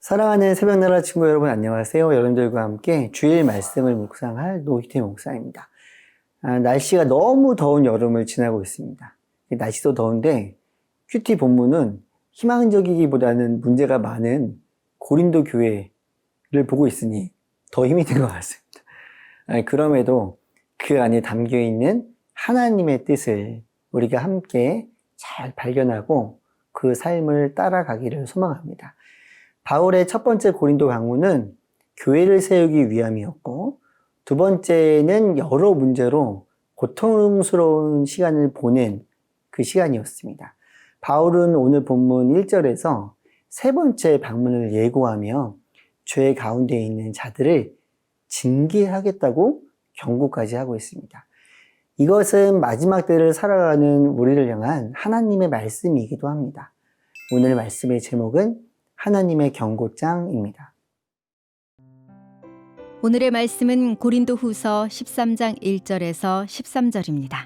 사랑하는 새벽나라 친구 여러분 안녕하세요. 여러분들과 함께 주일 말씀을 묵상할 노희태 목사입니다. 날씨가 너무 더운 여름을 지나고 있습니다. 날씨도 더운데 큐티 본문은 희망적이기보다는 문제가 많은 고린도 교회를 보고 있으니 더 힘이 든 것 같습니다. 그럼에도 그 안에 담겨있는 하나님의 뜻을 우리가 함께 잘 발견하고 그 삶을 따라가기를 소망합니다. 바울의 첫 번째 고린도 방문은 교회를 세우기 위함이었고, 두 번째는 여러 문제로 고통스러운 시간을 보낸 그 시간이었습니다. 바울은 오늘 본문 1절에서 세 번째 방문을 예고하며 죄 가운데 있는 자들을 징계하겠다고 경고까지 하고 있습니다. 이것은 마지막 때를 살아가는 우리를 향한 하나님의 말씀이기도 합니다. 오늘 말씀의 제목은 하나님의 경고장입니다. 오늘의 말씀은 고린도후서 13장 1절에서 13절입니다.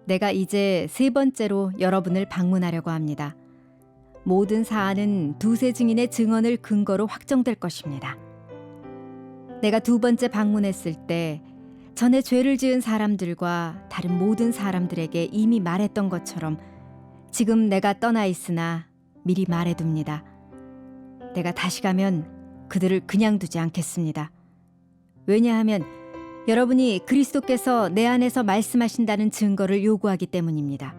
내가 이제 세 번째로 여러분을 방문하려고 합니다. 모든 사안은 두세 증인의 증언을 근거로 확정될 것입니다. 내가 두 번째 방문했을 때 전에 죄를 지은 사람들과 다른 모든 사람들에게 이미 말했던 것처럼 지금 내가 떠나 있으나 미리 말해둡니다. 내가 다시 가면 그들을 그냥 두지 않겠습니다. 왜냐하면 여러분이 그리스도께서 내 안에서 말씀하신다는 증거를 요구하기 때문입니다.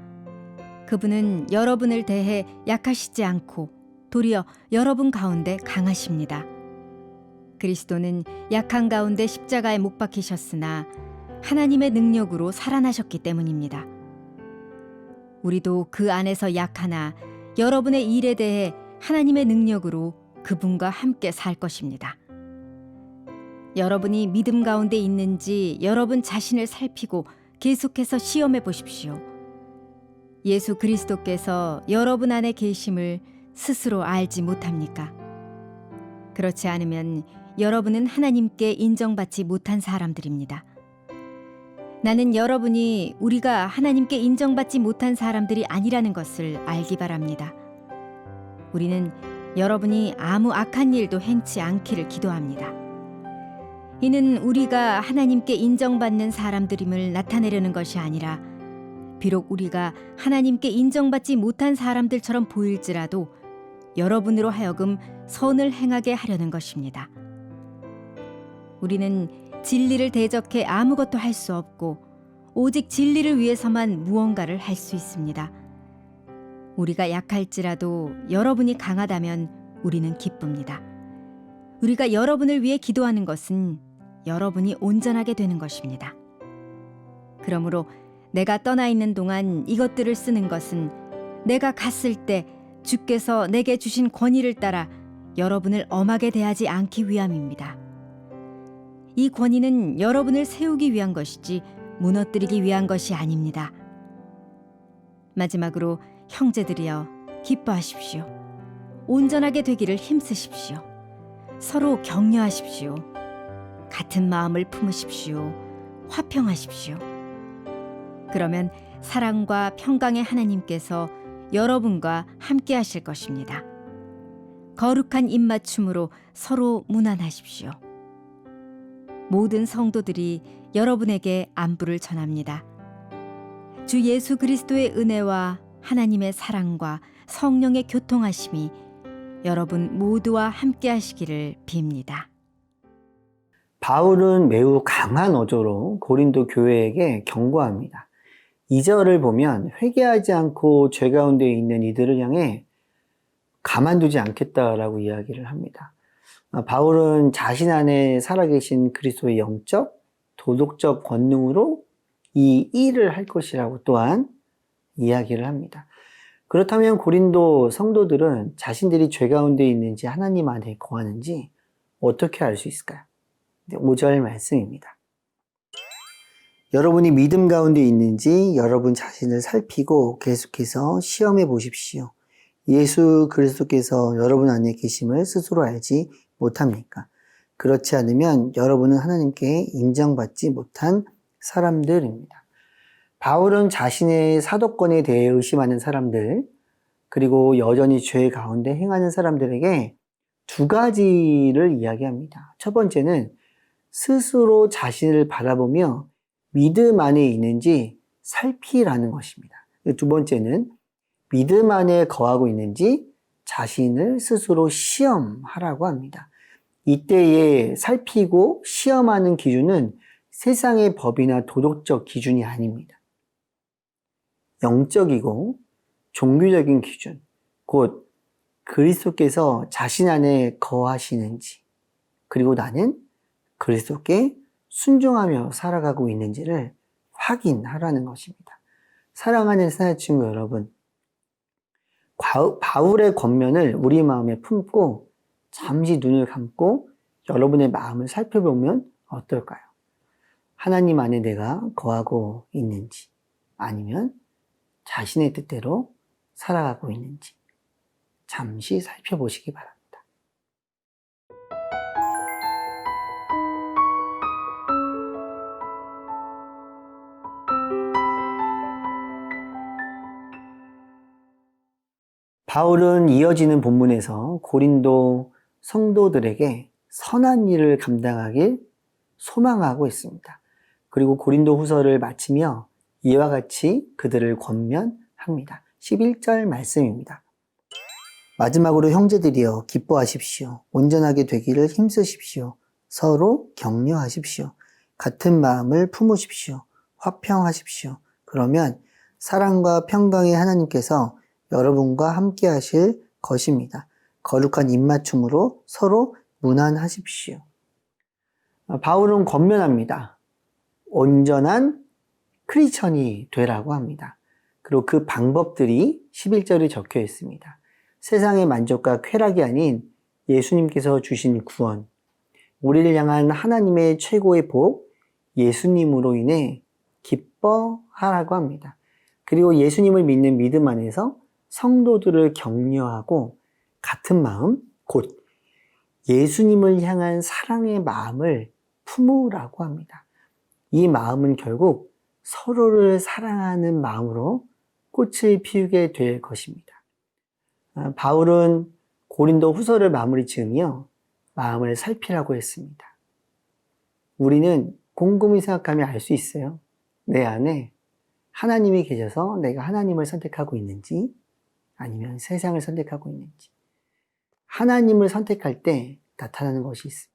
그분은 여러분을 대해 약하시지 않고 도리어 여러분 가운데 강하십니다. 그리스도는 약한 가운데 십자가에 못 박히셨으나 하나님의 능력으로 살아나셨기 때문입니다. 우리도 그 안에서 약하나 여러분의 일에 대해 하나님의 능력으로 그분과 함께 살 것입니다. 여러분이 믿음 가운데 있는지 여러분 자신을 살피고 계속해서 시험해 보십시오. 예수 그리스도께서 여러분 안에 계심을 스스로 알지 못합니까? 그렇지 않으면 여러분은 하나님께 인정받지 못한 사람들입니다. 나는 여러분이 우리가 하나님께 인정받지 못한 사람들이 아니라는 것을 알기 바랍니다. 우리는 여러분이 아무 악한 일도 행치 않기를 기도합니다. 이는 우리가 하나님께 인정받는 사람들임을 나타내려는 것이 아니라 비록 우리가 하나님께 인정받지 못한 사람들처럼 보일지라도 여러분으로 하여금 선을 행하게 하려는 것입니다. 우리는 진리를 대적해 아무것도 할 수 없고 오직 진리를 위해서만 무언가를 할 수 있습니다. 우리가 약할지라도 여러분이 강하다면 우리는 기쁩니다. 우리가 여러분을 위해 기도하는 것은 여러분이 온전하게 되는 것입니다. 그러므로 내가 떠나 있는 동안 이것들을 쓰는 것은 내가 갔을 때 주께서 내게 주신 권위를 따라 여러분을 엄하게 대하지 않기 위함입니다. 이 권위는 여러분을 세우기 위한 것이지 무너뜨리기 위한 것이 아닙니다. 마지막으로 형제들이여 기뻐하십시오. 온전하게 되기를 힘쓰십시오. 서로 격려하십시오. 같은 마음을 품으십시오. 화평하십시오. 그러면 사랑과 평강의 하나님께서 여러분과 함께 하실 것입니다. 거룩한 입맞춤으로 서로 문안하십시오. 모든 성도들이 여러분에게 안부를 전합니다. 주 예수 그리스도의 은혜와 하나님의 사랑과 성령의 교통하심이 여러분 모두와 함께 하시기를 빕니다. 바울은 매우 강한 어조로 고린도 교회에게 경고합니다. 2절을 보면 회개하지 않고 죄 가운데 있는 이들을 향해 가만두지 않겠다라고 이야기를 합니다. 바울은 자신 안에 살아계신 그리스도의 영적, 도덕적 권능으로 이 일을 할 것이라고 또한 이야기를 합니다. 그렇다면 고린도 성도들은 자신들이 죄 가운데 있는지 하나님 안에 거하는지 어떻게 알 수 있을까요? 5절 말씀입니다. 여러분이 믿음 가운데 있는지 여러분 자신을 살피고 계속해서 시험해 보십시오. 예수 그리스도께서 여러분 안에 계심을 스스로 알지 못합니까? 그렇지 않으면 여러분은 하나님께 인정받지 못한 사람들입니다. 바울은 자신의 사도권에 대해 의심하는 사람들, 그리고 여전히 죄 가운데 행하는 사람들에게 두 가지를 이야기합니다. 첫 번째는 스스로 자신을 바라보며 믿음 안에 있는지 살피라는 것입니다. 두 번째는 믿음 안에 거하고 있는지 자신을 스스로 시험하라고 합니다. 이때에 살피고 시험하는 기준은 세상의 법이나 도덕적 기준이 아닙니다. 영적이고 종교적인 기준, 곧 그리스도께서 자신 안에 거하시는지, 그리고 나는 그리스도께 순종하며 살아가고 있는지를 확인하라는 것입니다. 사랑하는 사랑친구 여러분, 바울의 권면을 우리 마음에 품고 잠시 눈을 감고 여러분의 마음을 살펴보면 어떨까요? 하나님 안에 내가 거하고 있는지, 아니면 자신의 뜻대로 살아가고 있는지 잠시 살펴보시기 바랍니다. 바울은 이어지는 본문에서 고린도 성도들에게 선한 일을 감당하길 소망하고 있습니다. 그리고 고린도 후서를 마치며 이와 같이 그들을 권면합니다. 11절 말씀입니다. 마지막으로 형제들이여 기뻐하십시오. 온전하게 되기를 힘쓰십시오. 서로 격려하십시오. 같은 마음을 품으십시오. 화평하십시오. 그러면 사랑과 평강의 하나님께서 여러분과 함께 하실 것입니다. 거룩한 입맞춤으로 서로 문안하십시오. 바울은 권면합니다. 온전한 크리스천이 되라고 합니다. 그리고 그 방법들이 11절에 적혀 있습니다. 세상의 만족과 쾌락이 아닌 예수님께서 주신 구원, 우리를 향한 하나님의 최고의 복, 예수님으로 인해 기뻐하라고 합니다. 그리고 예수님을 믿는 믿음 안에서 성도들을 격려하고 같은 마음, 곧 예수님을 향한 사랑의 마음을 품으라고 합니다. 이 마음은 결국 서로를 사랑하는 마음으로 꽃을 피우게 될 것입니다. 바울은 고린도 후서를 마무리 지으며 마음을 살피라고 했습니다. 우리는 곰곰이 생각하면 알 수 있어요. 내 안에 하나님이 계셔서 내가 하나님을 선택하고 있는지 아니면 세상을 선택하고 있는지. 하나님을 선택할 때 나타나는 것이 있습니다.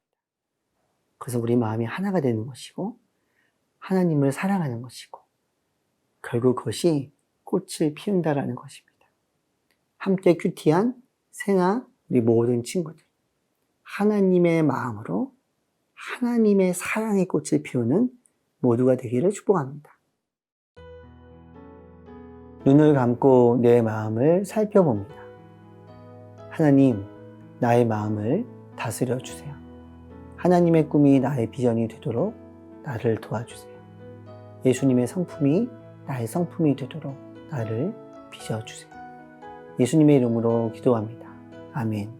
그래서 우리 마음이 하나가 되는 것이고 하나님을 사랑하는 것이고 결국 그것이 꽃을 피운다라는 것입니다. 함께 큐티한 새나 우리 모든 친구들, 하나님의 마음으로 하나님의 사랑의 꽃을 피우는 모두가 되기를 축복합니다. 눈을 감고 내 마음을 살펴봅니다. 하나님, 나의 마음을 다스려 주세요. 하나님의 꿈이 나의 비전이 되도록 나를 도와주세요. 예수님의 성품이 나의 성품이 되도록 나를 빚어주세요. 예수님의 이름으로 기도합니다. 아멘.